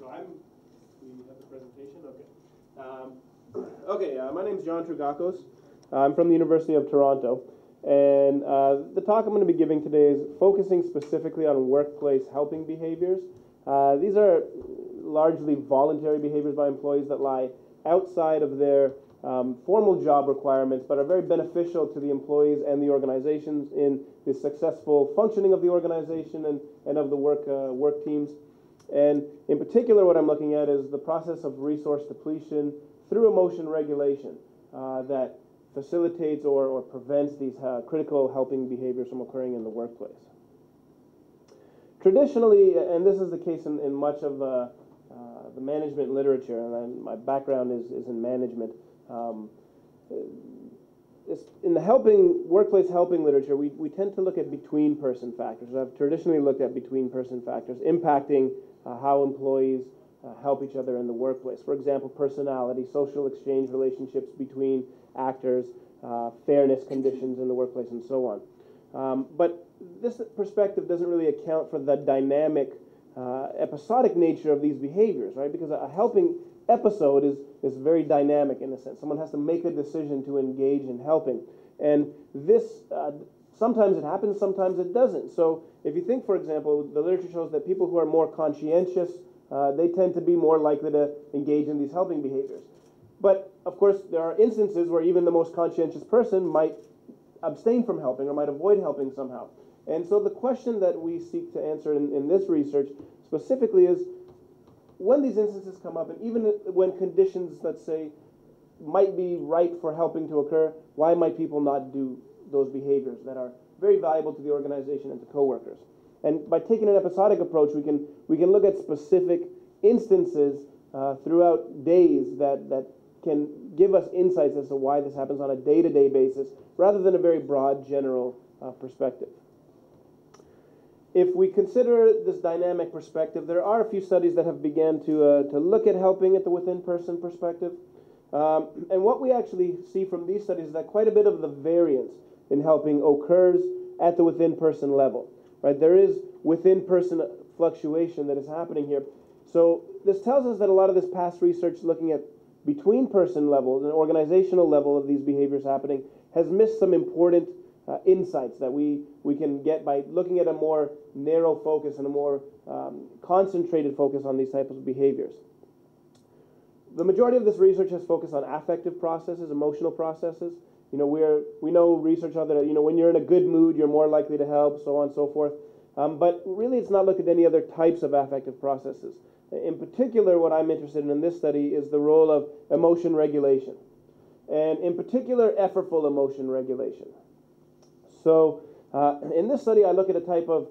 We have the presentation? Okay. My name is John Trougakos. I'm from the University of Toronto. And the talk I'm going to be giving today is focusing specifically on workplace helping behaviors. These are largely voluntary behaviors by employees that lie outside of their formal job requirements, but are very beneficial to the employees and the organizations in the successful functioning of the organization and of the work teams. And in particular, what I'm looking at is the process of resource depletion through emotion regulation that facilitates or prevents these critical helping behaviors from occurring in the workplace. Traditionally, and this is the case in much of the management literature, and my background is in management. In the workplace helping literature, we tend to look at between-person factors. I've traditionally looked at between-person factors impacting how employees help each other in the workplace. For example, personality, social exchange relationships between actors, fairness conditions in the workplace, and so on. But this perspective doesn't really account for the dynamic, episodic nature of these behaviors, right? Because a helping episode is very dynamic in a sense. Someone has to make a decision to engage in helping. And this, sometimes it happens, sometimes it doesn't. So if you think, for example, the literature shows that people who are more conscientious, they tend to be more likely to engage in these helping behaviors. But, of course, there are instances where even the most conscientious person might abstain from helping or might avoid helping somehow. And so the question that we seek to answer in this research specifically is, when these instances come up, and even when conditions, let's say, might be right for helping to occur, why might people not do those behaviors that are very valuable to the organization and to coworkers? And by taking an episodic approach, we can look at specific instances throughout days that can give us insights as to why this happens on a day-to-day basis, rather than a very broad, general perspective. If we consider this dynamic perspective, there are a few studies that have begun to look at helping at the within-person perspective. And what we actually see from these studies is that quite a bit of the variance in helping occurs at the within-person level. Right? There is within-person fluctuation that is happening here. So this tells us that a lot of this past research looking at between-person levels and organizational level of these behaviors happening has missed some important insights that we can get by looking at a more narrow focus and a more concentrated focus on these types of behaviors. The majority of this research has focused on affective processes, emotional processes. You know, we know research out there that, when you're in a good mood, you're more likely to help, so on and so forth. But really, it's not looking at any other types of affective processes. In particular, what I'm interested in this study is the role of emotion regulation, and in particular, effortful emotion regulation. So in this study, I look at a type of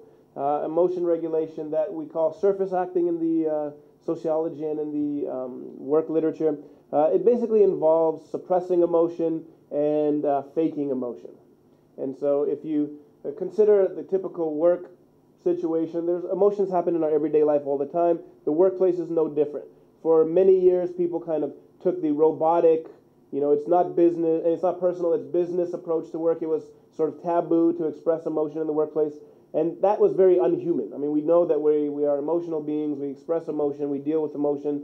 emotion regulation that we call surface acting in the sociology and in the work literature. It basically involves suppressing emotion and faking emotion. And so if you consider the typical work situation, there's emotions happen in our everyday life all the time. The workplace is no different. For many years, people kind of took the robotic, it's not business, and it's not personal, it's business approach to work. It was sort of taboo to express emotion in the workplace, and that was very unhuman. I mean, we know that we are emotional beings, we express emotion, we deal with emotion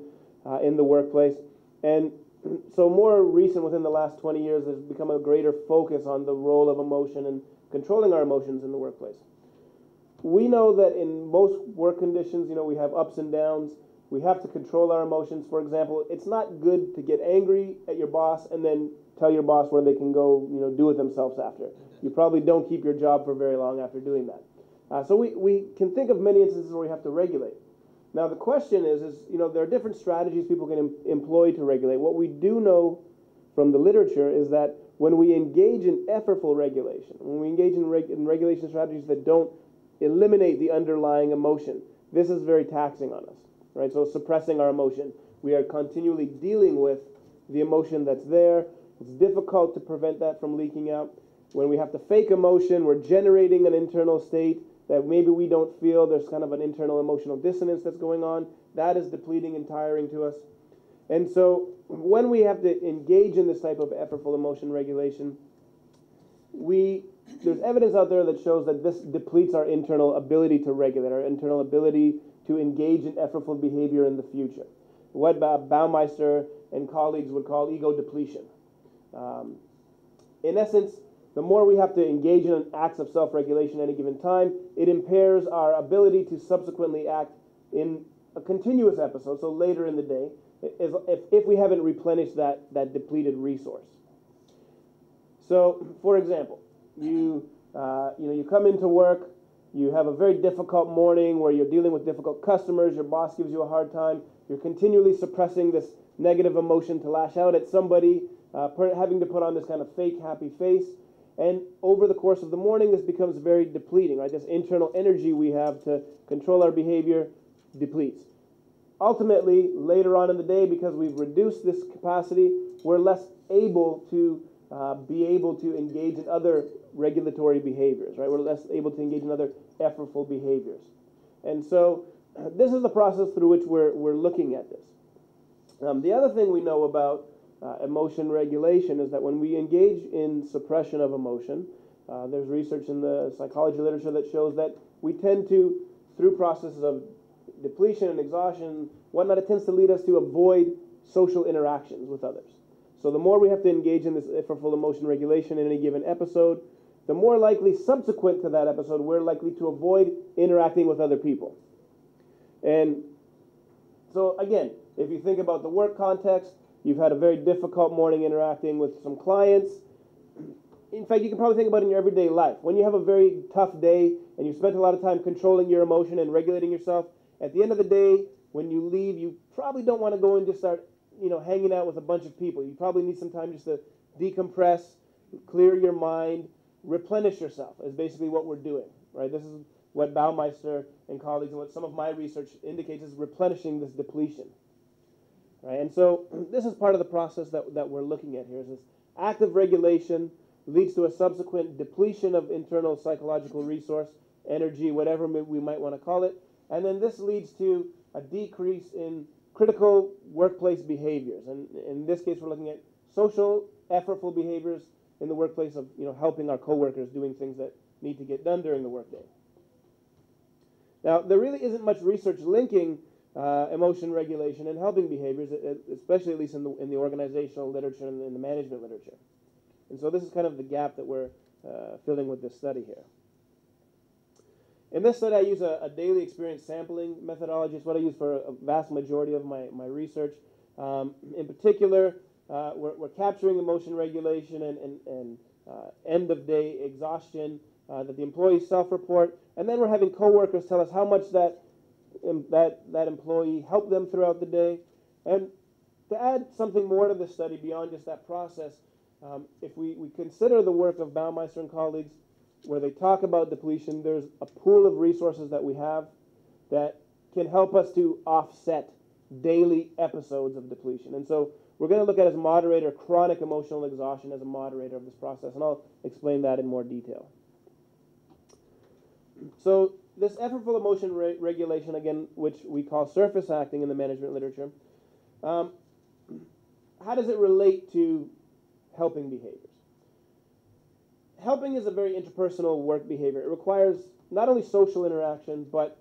in the workplace, and so more recent, within the last 20 years, there's become a greater focus on the role of emotion and controlling our emotions in the workplace. We know that in most work conditions, we have ups and downs. We have to control our emotions. For example, it's not good to get angry at your boss and then tell your boss where they can go, do it themselves after. You probably don't keep your job for very long after doing that. So we can think of many instances where we have to regulate. Now the question is there are different strategies people can employ to regulate. What we do know from the literature is that when we engage in effortful regulation, when we engage in regulation strategies that don't eliminate the underlying emotion, this is very taxing on us, right? So suppressing our emotion, we are continually dealing with the emotion that's there. It's difficult to prevent that from leaking out. When we have to fake emotion, we're generating an internal state that maybe we don't feel. There's kind of an internal emotional dissonance that's going on. That is depleting and tiring to us. And so when we have to engage in this type of effortful emotion regulation, we there's evidence out there that shows that this depletes our internal ability to regulate, our internal ability to engage in effortful behavior in the future. What Baumeister and colleagues would call ego depletion. In essence, the more we have to engage in acts of self-regulation at any given time, it impairs our ability to subsequently act in a continuous episode, so later in the day, if we haven't replenished that depleted resource. So, for example, you come into work, you have a very difficult morning where you're dealing with difficult customers, your boss gives you a hard time, you're continually suppressing this negative emotion to lash out at somebody, having to put on this kind of fake happy face, and over the course of the morning this becomes very depleting, right? This internal energy we have to control our behavior depletes. Ultimately, later on in the day, because we've reduced this capacity, we're less able to engage in other regulatory behaviors, right? We're less able to engage in other effortful behaviors. And so this is the process through which we're looking at this. The other thing we know about emotion regulation is that when we engage in suppression of emotion, there's research in the psychology literature that shows that we tend to, through processes of depletion and exhaustion, whatnot, it tends to lead us to avoid social interactions with others. So the more we have to engage in this effortful emotion regulation in any given episode, the more likely subsequent to that episode we're likely to avoid interacting with other people. And so again, if you think about the work context, you've had a very difficult morning interacting with some clients. In fact, you can probably think about it in your everyday life. When you have a very tough day and you spent a lot of time controlling your emotion and regulating yourself, at the end of the day, when you leave, you probably don't want to go and just start, hanging out with a bunch of people. You probably need some time just to decompress, clear your mind, replenish yourself is basically what we're doing, right? This is what Baumeister and colleagues and what some of my research indicates is replenishing this depletion, right? And so this is part of the process that we're looking at here. Is this active regulation leads to a subsequent depletion of internal psychological resource, energy, whatever we might want to call it. And then this leads to a decrease in critical workplace behaviors. And in this case, we're looking at social, effortful behaviors in the workplace of helping our coworkers doing things that need to get done during the workday. Now, there really isn't much research linking emotion regulation and helping behaviors, especially at least in the organizational literature and in the management literature. And so this is kind of the gap that we're filling with this study here. In this study, I use a daily experience sampling methodology. It's what I use for a vast majority of my research. In particular, we're capturing emotion regulation and end-of-day exhaustion that the employees self-report, and then we're having coworkers tell us how much that employee helped them throughout the day. And to add something more to this study beyond just that process, if we consider the work of Baumeister and colleagues, where they talk about depletion, there's a pool of resources that we have that can help us to offset daily episodes of depletion. And so we're going to look at as moderator chronic emotional exhaustion as a moderator of this process, and I'll explain that in more detail. So this effortful emotion regulation, again, which we call surface acting in the management literature, how does it relate to helping behaviors? Helping is a very interpersonal work behavior. It requires not only social interaction, but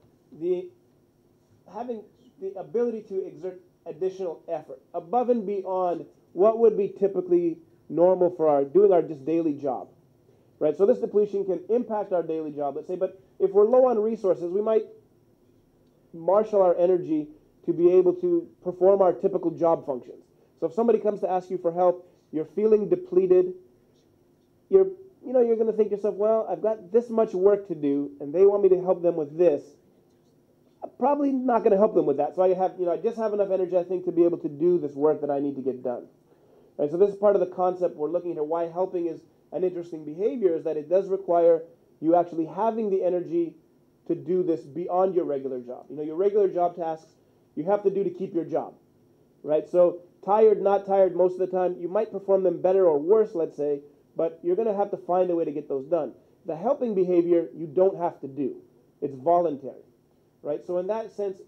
having the ability to exert additional effort above and beyond what would be typically normal for doing our just daily job, right? So this depletion can impact our daily job, let's say, but if we're low on resources, we might marshal our energy to be able to perform our typical job functions. So if somebody comes to ask you for help, you're feeling depleted, you're going to think to yourself, well, I've got this much work to do, and they want me to help them with this. I'm probably not going to help them with that. So I just have enough energy, I think, to be able to do this work that I need to get done. Right, so this is part of the concept we're looking at here. Why helping is an interesting behavior is that it does require you actually having the energy to do this beyond your regular job. Your regular job tasks you have to do to keep your job, right? So tired, not tired, most of the time, you might perform them better or worse, let's say, but you're going to have to find a way to get those done. The helping behavior, you don't have to do. It's voluntary, right? So in that sense,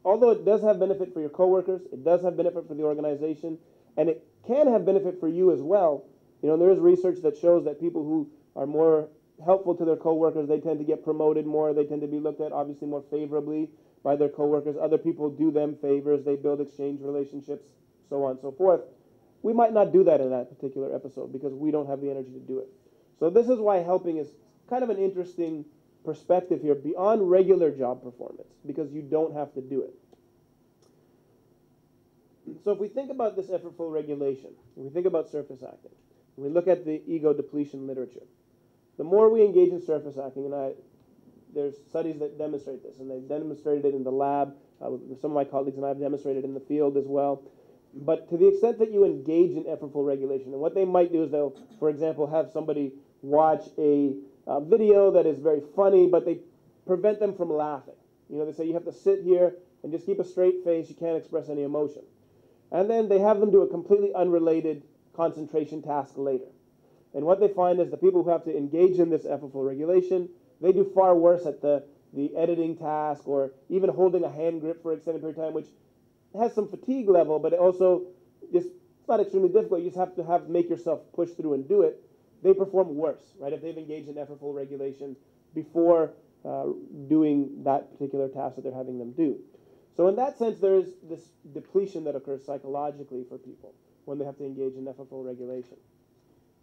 although it does have benefit for your coworkers, it does have benefit for the organization, and it can have benefit for you as well. There is research that shows that people who are more helpful to their coworkers, they tend to get promoted more. They tend to be looked at obviously more favorably by their coworkers. Other people do them favors. They build exchange relationships, so on and so forth. We might not do that in that particular episode because we don't have the energy to do it. So this is why helping is kind of an interesting perspective here beyond regular job performance, because you don't have to do it. So if we think about this effortful regulation, if we think about surface acting, and we look at the ego depletion literature, the more we engage in surface acting, and there's studies that demonstrate this, and they've demonstrated it in the lab, with some of my colleagues and I have demonstrated it in the field as well. But to the extent that you engage in effortful regulation, and what they might do is they'll, for example, have somebody watch a video that is very funny, but they prevent them from laughing. You know, they say you have to sit here and just keep a straight face, you can't express any emotion. And then they have them do a completely unrelated concentration task later. And what they find is the people who have to engage in this effortful regulation, they do far worse at the editing task or even holding a hand grip for an extended period of time, which has some fatigue level, but it also just, it's not extremely difficult. You just have to make yourself push through and do it. They perform worse, right, if they've engaged in effortful regulation before doing that particular task that they're having them do. So in that sense, there is this depletion that occurs psychologically for people when they have to engage in effortful regulation.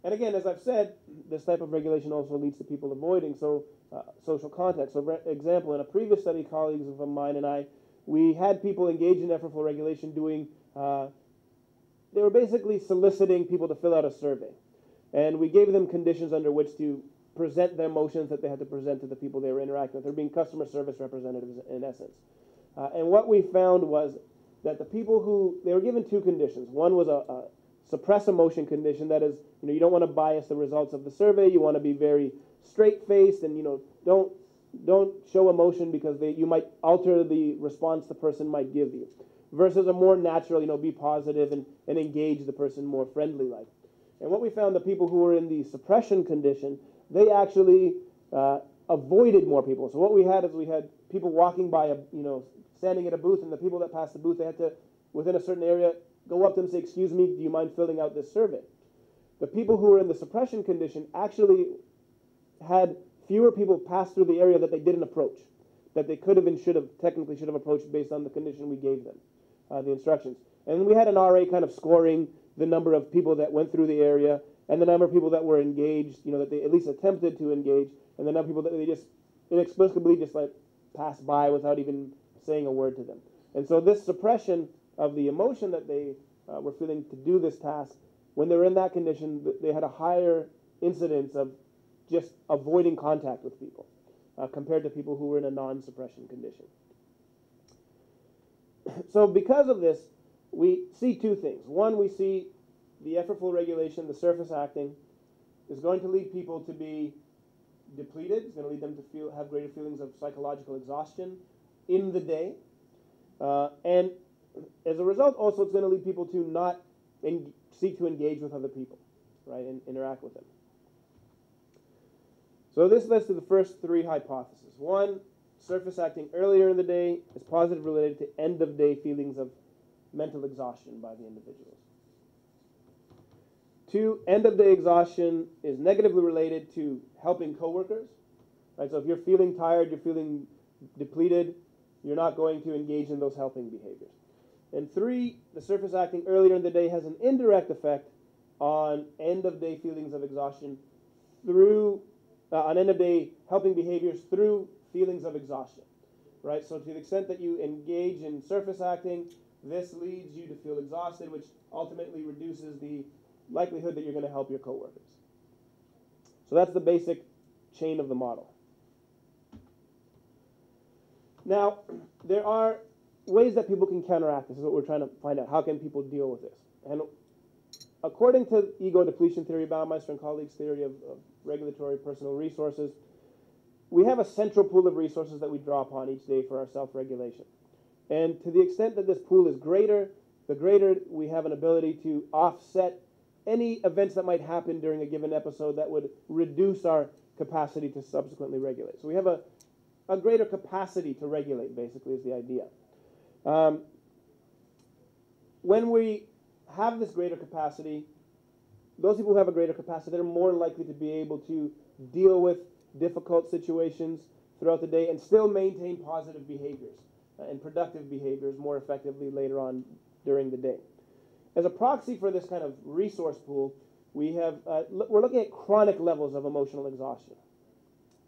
And again, as I've said, this type of regulation also leads to people avoiding social contact. So for example, in a previous study, colleagues of mine and I, we had people engage in effortful regulation doing, they were basically soliciting people to fill out a survey. And we gave them conditions under which to present their emotions that they had to present to the people they were interacting with. They're being customer service representatives in essence. And what we found was that the people who, they were given two conditions. One was a suppress emotion condition. That is, you don't want to bias the results of the survey. You want to be very straight-faced and, don't show emotion because you might alter the response the person might give you. Versus a more natural, be positive and engage the person more friendly-like. And what we found, the people who were in the suppression condition, they actually avoided more people. So what we had is we had people walking by, standing at a booth, and the people that passed the booth, they had to, within a certain area, go up to them and say, "Excuse me, do you mind filling out this survey?" The people who were in the suppression condition actually had fewer people pass through the area that they didn't approach, that they could have and technically should have approached based on the condition we gave them, the instructions. And we had an RA kind of scoring the number of people that went through the area and the number of people that were engaged, that they at least attempted to engage, and the number of people that they just inexplicably just passed by without even saying a word to them. And so this suppression of the emotion that they were feeling to do this task, when they were in that condition, they had a higher incidence of just avoiding contact with people compared to people who were in a non-suppression condition. So because of this, we see two things. One, we see the effortful regulation, the surface acting, is going to lead people to be depleted. It's going to lead them to have greater feelings of psychological exhaustion in the day. And as a result, also, it's going to lead people to not seek to engage with other people, right, and interact with them. So this leads to the first three hypotheses. One, surface acting earlier in the day is positively related to end-of-day feelings of mental exhaustion by the individuals. Two, end-of-day exhaustion is negatively related to helping coworkers. Right? So if you're feeling tired, you're feeling depleted, you're not going to engage in those helping behaviors. And three, the surface acting earlier in the day has an indirect effect on end-of-day feelings of exhaustion through, on end-of-day helping behaviors through feelings of exhaustion. Right? So to the extent that you engage in surface acting, this leads you to feel exhausted, which ultimately reduces the likelihood that you're going to help your coworkers. So that's the basic chain of the model. Now, there are ways that people can counteract this. This is what we're trying to find out. How can people deal with this? And according to ego depletion theory, Baumeister and colleagues' theory of regulatory personal resources, we have a central pool of resources that we draw upon each day for our self-regulation. And to the extent that this pool is greater, the greater we have an ability to offset any events that might happen during a given episode that would reduce our capacity to subsequently regulate. So we have a greater capacity to regulate, basically, is the idea. When we have this greater capacity, those people who have a greater capacity are more likely to be able to deal with difficult situations throughout the day and still maintain positive behaviors and productive behaviors more effectively later on during the day. As a proxy for this kind of resource pool, we're looking at chronic levels of emotional exhaustion.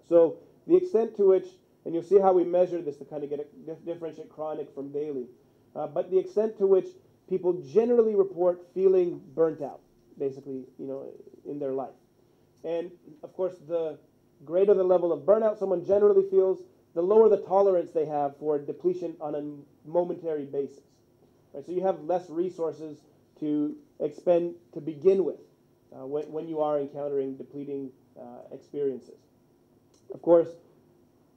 So the extent to which, and you'll see how we measure this to kind of differentiate chronic from daily, but the extent to which people generally report feeling burnt out, basically, in their life. And of course, the greater the level of burnout someone generally feels, the lower the tolerance they have for depletion on a momentary basis. Right? So you have less resources to expend to begin with when you are encountering depleting experiences. Of course,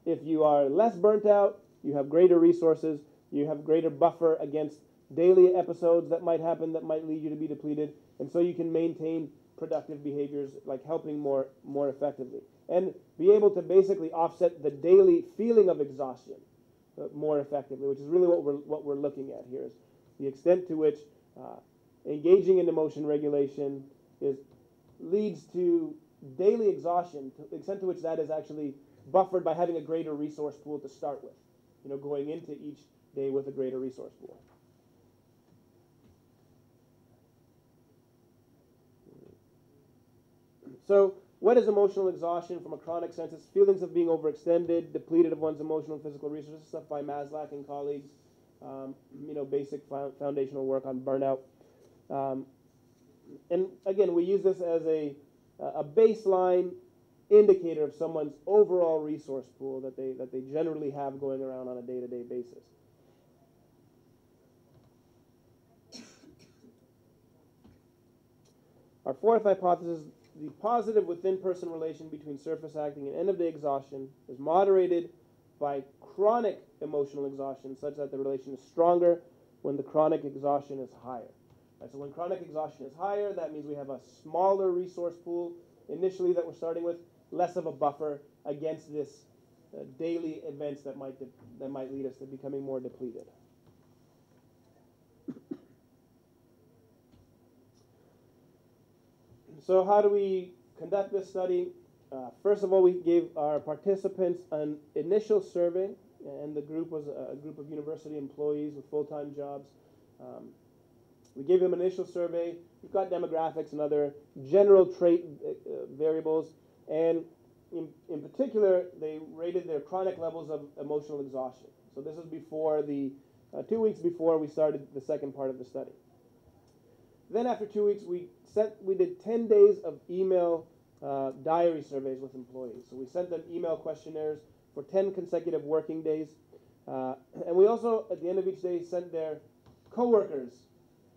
if you are less burnt out, you have greater resources, you have greater buffer against daily episodes that might happen that might lead you to be depleted, and so you can maintain productive behaviors like helping more effectively and be able to basically offset the daily feeling of exhaustion more effectively, which is really what we're looking at here, is the extent to which engaging in emotion regulation leads to daily exhaustion, to the extent to which that is actually buffered by having a greater resource pool to start with, going into each day with a greater resource pool. So what is emotional exhaustion from a chronic sense? It's feelings of being overextended, depleted of one's emotional and physical resources, stuff by Maslach and colleagues, basic foundational work on burnout. And again, we use this as a baseline indicator of someone's overall resource pool that they generally have going around on a day-to-day basis. Our fourth hypothesis, the positive within-person relation between surface acting and end-of-day exhaustion is moderated by chronic emotional exhaustion, such that the relation is stronger when the chronic exhaustion is higher. Right, so when chronic exhaustion is higher, that means we have a smaller resource pool initially that we're starting with, less of a buffer against this daily events that might lead us to becoming more depleted. So how do we conduct this study? First of all, we gave our participants an initial survey, and the group was a group of university employees with full-time jobs. We gave them an initial survey. We've got demographics and other general trait variables, and in particular, they rated their chronic levels of emotional exhaustion. So this was before 2 weeks before we started the second part of the study. Then after 2 weeks, we did 10 days of email diary surveys with employees. So we sent them email questionnaires for 10 consecutive working days. And we also, at the end of each day, sent their coworkers,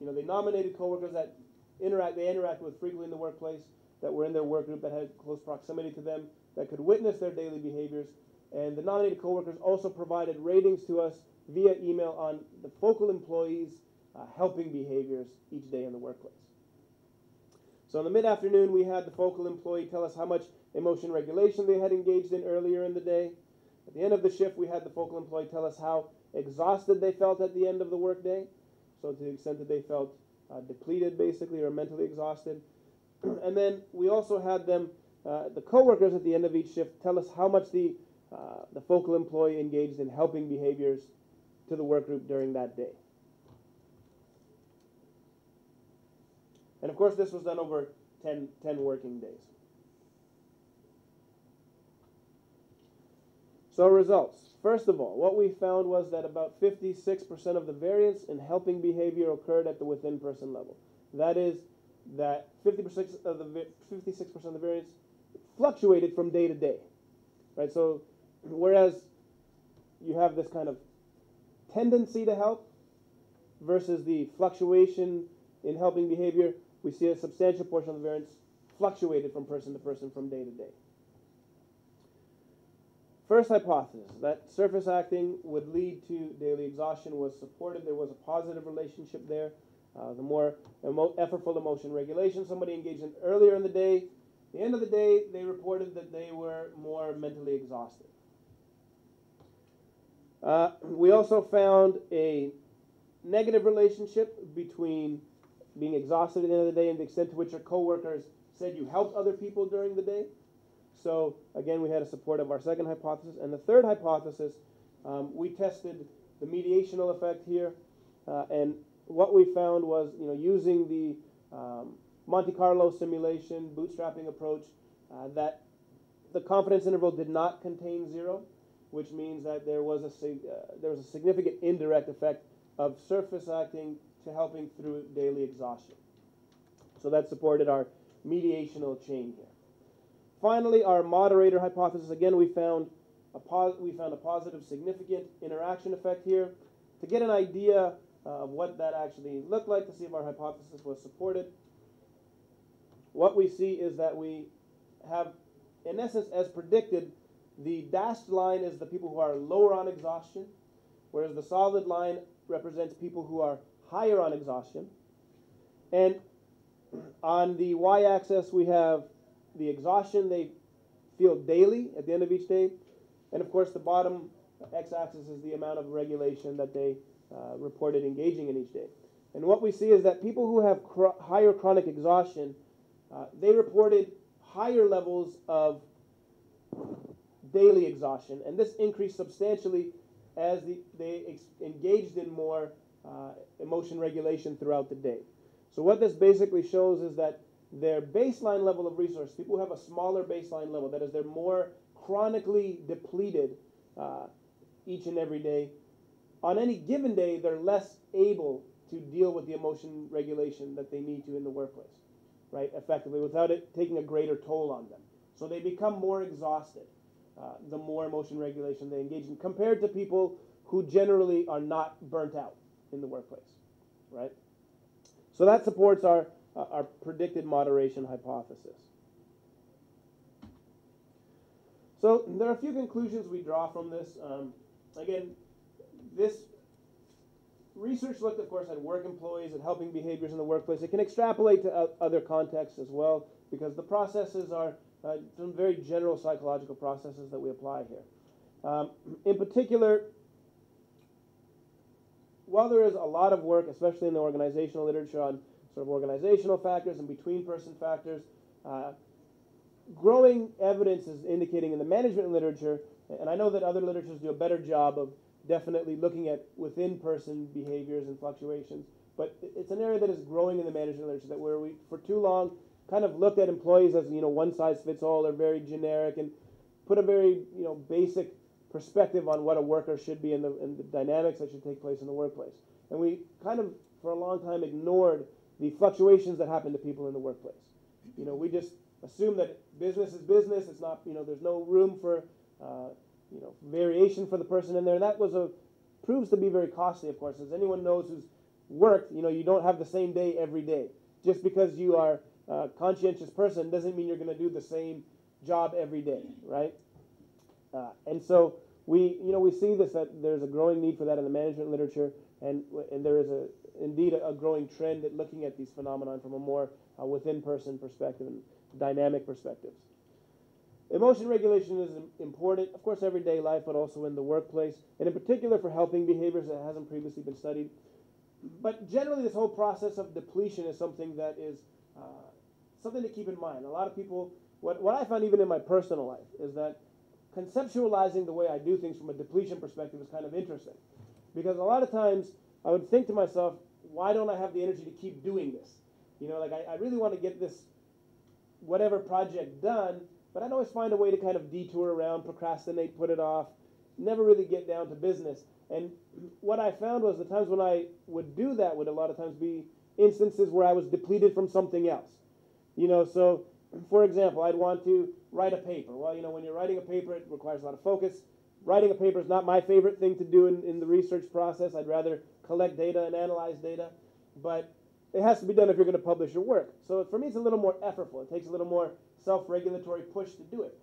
they nominated coworkers that they interact with frequently in the workplace, that were in their work group, that had close proximity to them, that could witness their daily behaviors. And the nominated coworkers also provided ratings to us via email on the focal employees' helping behaviors each day in the workplace. So in the mid-afternoon, we had the focal employee tell us how much emotion regulation they had engaged in earlier in the day. At the end of the shift, we had the focal employee tell us how exhausted they felt at the end of the workday. So to the extent that they felt depleted, basically, or mentally exhausted. And then we also had them, the coworkers at the end of each shift, tell us how much the focal employee engaged in helping behaviors to the work group during that day. And of course, this was done over 10 working days. So results. First of all, what we found was that about 56% of the variance in helping behavior occurred at the within-person level. That is, that 56% of the variance fluctuated from day to day. Right? So whereas you have this kind of tendency to help versus the fluctuation in helping behavior, we see a substantial portion of the variance fluctuated from person to person from day to day. First hypothesis, that surface acting would lead to daily exhaustion, was supported. There was a positive relationship there. The more effortful emotion regulation somebody engaged in earlier in the day, at the end of the day, they reported that they were more mentally exhausted. We also found a negative relationship between being exhausted at the end of the day and the extent to which your coworkers said you helped other people during the day. So again, we had a support of our second hypothesis. And the third hypothesis, we tested the mediational effect here. And what we found was, using the Monte Carlo simulation, bootstrapping approach, that the confidence interval did not contain 0, which means that there was a significant indirect effect of surface acting to helping through daily exhaustion. So that supported our mediational chain here. Finally, our moderator hypothesis. Again, we found a positive significant interaction effect here. To get an idea of what that actually looked like, to see if our hypothesis was supported, what we see is that we have, in essence, as predicted, the dashed line is the people who are lower on exhaustion, whereas the solid line represents people who are higher on exhaustion. And on the y-axis, we have the exhaustion they feel daily at the end of each day. And of course, the bottom x-axis is the amount of regulation that they reported engaging in each day. And what we see is that people who have higher chronic exhaustion, they reported higher levels of daily exhaustion. And this increased substantially as they engaged in more emotion regulation throughout the day. So what this basically shows is that their baseline level of resource, people who have a smaller baseline level, that is, they're more chronically depleted each and every day, on any given day, they're less able to deal with the emotion regulation that they need to in the workplace, right, effectively, without it taking a greater toll on them. So they become more exhausted the more emotion regulation they engage in, compared to people who generally are not burnt out in the workplace, right? So that supports our predicted moderation hypothesis. So there are a few conclusions we draw from this. Again, this research looked, of course, at work employees and helping behaviors in the workplace. It can extrapolate to other contexts as well, because the processes are some very general psychological processes that we apply here. In particular, while there is a lot of work, especially in the organizational literature, on sort of organizational factors and between-person factors, growing evidence is indicating in the management literature, and I know that other literatures do a better job of definitely looking at within-person behaviors and fluctuations, but it's an area that is growing in the management literature, that where we, for too long, kind of looked at employees as, one-size-fits-all or very generic, and put a very, basic perspective on what a worker should be and the dynamics that should take place in the workplace. And we kind of, for a long time, ignored the fluctuations that happen to people in the workplace. We just assume that business is business. It's not, there's no room for, variation for the person in there. And that proves to be very costly, of course. As anyone knows who's worked, you don't have the same day every day. Just because you are a conscientious person doesn't mean you're going to do the same job every day, right? And so we see this, that there's a growing need for that in the management literature, and there is indeed a growing trend at looking at these phenomena from a more within-person perspective and dynamic perspectives. Emotion regulation is important, of course, everyday life, but also in the workplace, and in particular for helping behaviors that hasn't previously been studied. But generally, this whole process of depletion is something that is something to keep in mind. A lot of people, what I found even in my personal life, is that conceptualizing the way I do things from a depletion perspective is kind of interesting. Because a lot of times I would think to myself, why don't I have the energy to keep doing this? I really want to get this whatever project done, but I'd always find a way to kind of detour around, procrastinate, put it off, never really get down to business. And what I found was the times when I would do that would a lot of times be instances where I was depleted from something else. So for example, I'd want to write a paper. Well, when you're writing a paper, it requires a lot of focus. Writing a paper is not my favorite thing to do in the research process. I'd rather collect data and analyze data. But it has to be done if you're going to publish your work. So for me, it's a little more effortful. It takes a little more self-regulatory push to do it.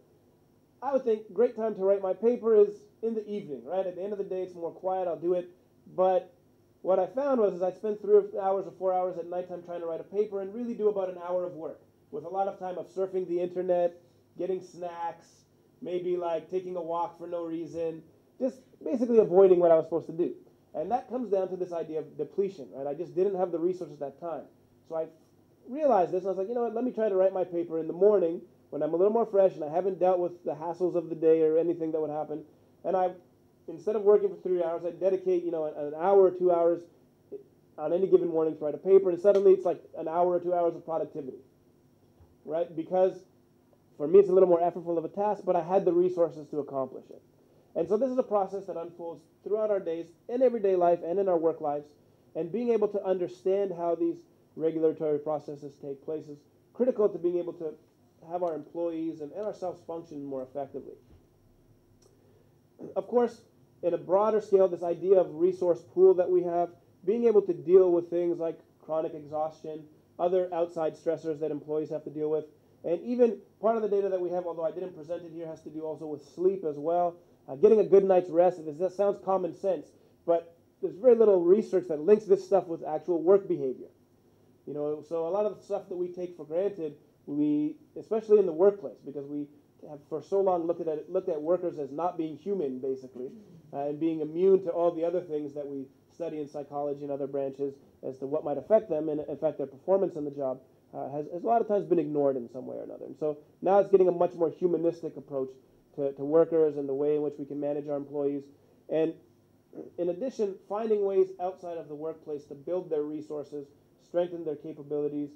I would think great time to write my paper is in the evening, right? At the end of the day, it's more quiet. I'll do it. But what I found was I'd spend 3 hours or 4 hours at nighttime trying to write a paper and really do about an hour of work, with a lot of time of surfing the internet, getting snacks, maybe like taking a walk for no reason, just basically avoiding what I was supposed to do. And that comes down to this idea of depletion, right? I just didn't have the resources at that time. So I realized this, and I was like, let me try to write my paper in the morning when I'm a little more fresh and I haven't dealt with the hassles of the day or anything that would happen, and instead of working for 3 hours, I dedicate, an hour or 2 hours on any given morning to write a paper, and suddenly it's like an hour or 2 hours of productivity, right? Because for me it's a little more effortful of a task, but I had the resources to accomplish it. And so this is a process that unfolds throughout our days, in everyday life and in our work lives, and being able to understand how these regulatory processes take place is critical to being able to have our employees and ourselves function more effectively. Of course, in a broader scale, this idea of resource pool that we have, being able to deal with things like chronic exhaustion, other outside stressors that employees have to deal with, and even part of the data that we have, although I didn't present it here, has to do also with sleep as well. Getting a good night's rest, that sounds common sense, but there's very little research that links this stuff with actual work behavior. So a lot of the stuff that we take for granted, especially in the workplace, because we have for so long looked at workers as not being human, basically, and being immune to all the other things that we study in psychology and other branches as to what might affect them and affect their performance in the job, has a lot of times been ignored in some way or another. And so now it's getting a much more humanistic approach to workers and the way in which we can manage our employees. And in addition, finding ways outside of the workplace to build their resources, strengthen their capabilities,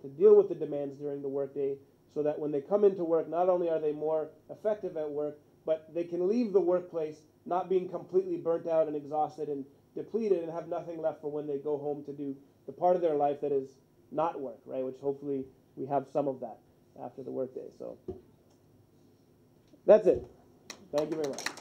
to deal with the demands during the workday, so that when they come into work, not only are they more effective at work, but they can leave the workplace not being completely burnt out and exhausted and depleted and have nothing left for when they go home to do the part of their life that is not work, right? Which hopefully we have some of that after the workday. So that's it. Thank you very much.